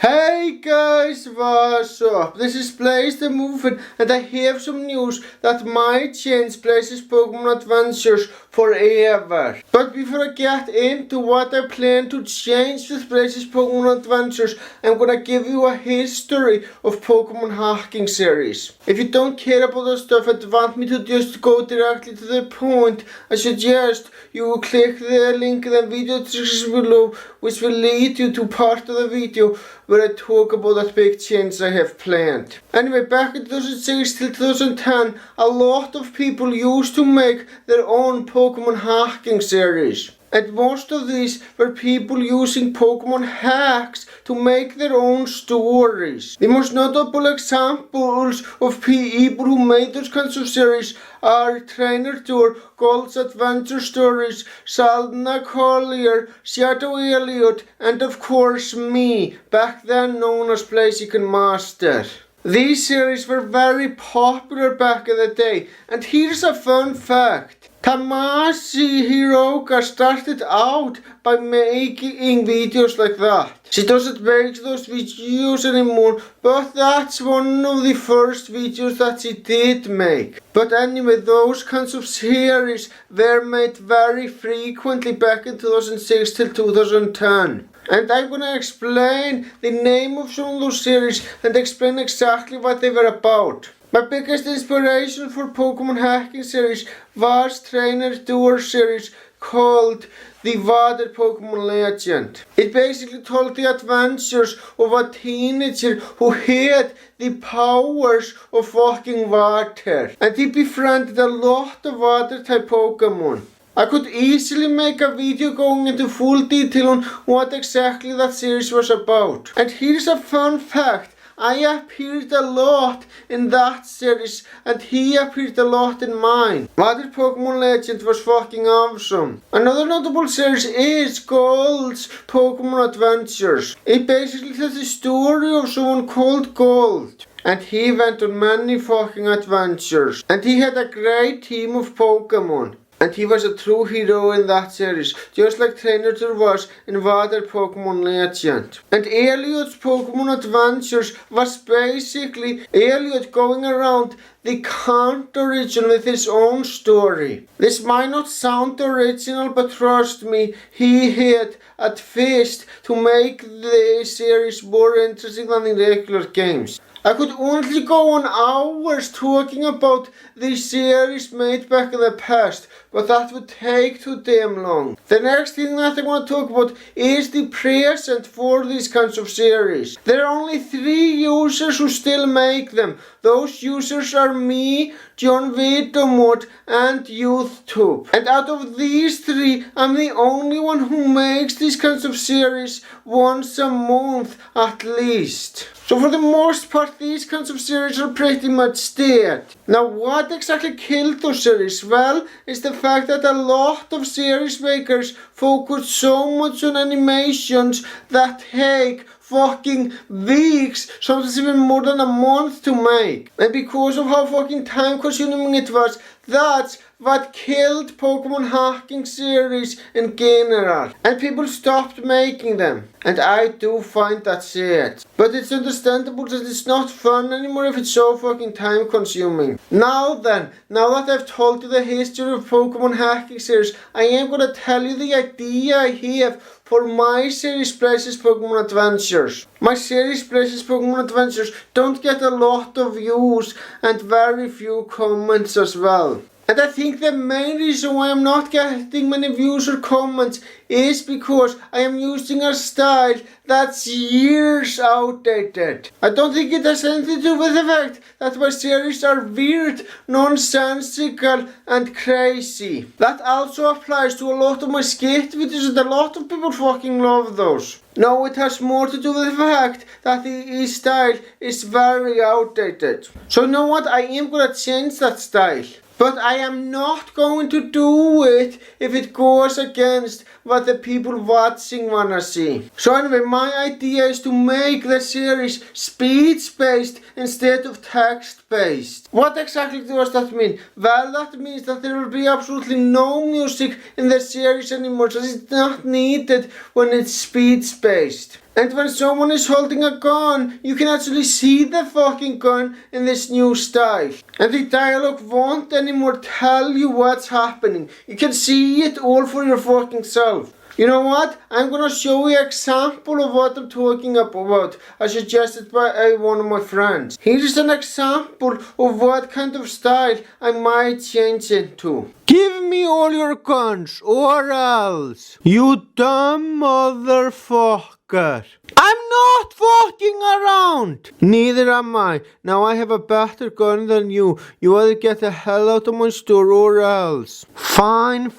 Hey guys, what's up? This is Blaze the Moving, and I have some news that might change Blaze's Pokemon Adventures forever. But before I get into what I plan to change with Blaze's Pokemon Adventures, I'm gonna give you a history of Pokemon hacking series. If you don't care about that stuff and want me to just go directly to the point, I suggest you click the link in the video description below, which will lead you to part of the video where I talk about that big change I have planned. Anyway, back in 2006 till 2010, a lot of people used to make their own Pokemon hacking series. And most of these were people using Pokemon hacks to make their own stories. The most notable examples of people who made those kinds of series are Trainer Tour, Gold's Adventure Stories, Saldana Collier, Shadow Elliott, and of course me, back then known as Blaziken Master. These series were very popular back in the day, and here's a fun fact. Tamashii Hiroka started out by making videos like that. She doesn't make those videos anymore, but that's one of the first videos that she did make. But anyway, those kinds of series were made very frequently back in 2006 till 2010. And I'm gonna explain the name of some of those series and explain exactly what they were about. My biggest inspiration for Pokemon hacking series was Trainer Tour series called The Water Pokemon Legend. It basically told the adventures of a teenager who had the powers of walking water, and he befriended a lot of water type Pokemon. I could easily make a video going into full detail on what exactly that series was about. And here's a fun fact. I appeared a lot in that series, and he appeared a lot in mine. Water Pokemon Legend was fucking awesome. Another notable series is Gold's Pokemon Adventures. It basically tells the story of someone called Gold, and he went on many fucking adventures, and he had a great team of Pokemon. And he was a true hero in that series, just like Trainer Tour was in Water Pokemon Legend. And Elliott's Pokemon Adventures was basically Elliott going around the Kanto region with his own story. This might not sound original, but trust me, he had a twist to make the series more interesting than the regular games. I could only go on hours talking about the series made back in the past, but that would take too damn long. The next thing that I want to talk about is the present for these kinds of series. There are only 3 users who still make them. Those users are me, John Vidomot, and YouTube. And out of these 3, I'm the only one who makes these kinds of series once a month at least. So for the most part, these kinds of series are pretty much dead. Now, what exactly killed those series? Well, it's the fact that a lot of series makers focus so much on animations that take fucking weeks, sometimes even more than a month to make. And because of how fucking time consuming it was, that's what killed Pokemon hacking series in general. And people stopped making them. And I do find that sad. But it's understandable that it's not fun anymore if it's so fucking time consuming. Now then, now that I've told you the history of Pokemon hacking series, I am gonna tell you the idea I have for my series Blaze's Pokemon Adventures. My series Blaze's Pokemon Adventures don't get a lot of views and very few comments as well. And I think the main reason why I'm not getting many views or comments is because I am using a style that's years outdated. I don't think it has anything to do with the fact that my series are weird, nonsensical, and crazy. That also applies to a lot of my skate videos, and a lot of people fucking love those. No, it has more to do with the fact that the style is very outdated. So you know what, I am gonna change that style. But I am not going to do it if it goes against what the people watching wanna see. So anyway, my idea is to make the series speech-based instead of text-based. What exactly does that mean? Well, that means that there will be absolutely no music in the series anymore, so it's not needed when it's speech-based. And when someone is holding a gun, you can actually see the fucking gun in this new style. And the dialogue won't anymore tell you what's happening. You can see it all for your fucking self. You know what? I'm gonna show you an example of what I'm talking about, as suggested by one of my friends. Here's an example of what kind of style I might change into. Give me all your guns, or else, you dumb motherfucker. I'm not fucking around. Neither am I. Now I have a better gun than you. You either get the hell out of my store or else. Fine.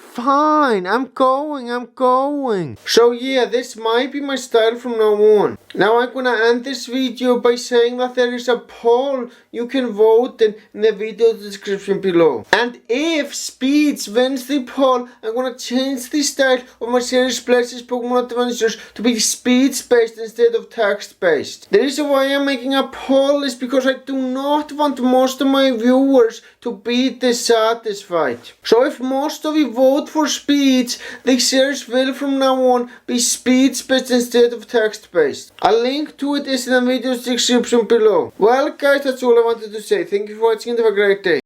I'm going. So yeah, this might be my style from now on. Now I'm gonna end this video by saying that there is a poll you can vote in the video description below. And if speech wins the poll, I'm gonna change the style of my series Places Pokemon Adventures to be speech-based instead of text-based. The reason why I'm making a poll is because I do not want most of my viewers to be dissatisfied. So if most of you vote for speech, the series will from now on be speech-based instead of text-based. A link to it is in the video description below. Well guys, that's all I wanted to say. Thank you for watching and have a great day.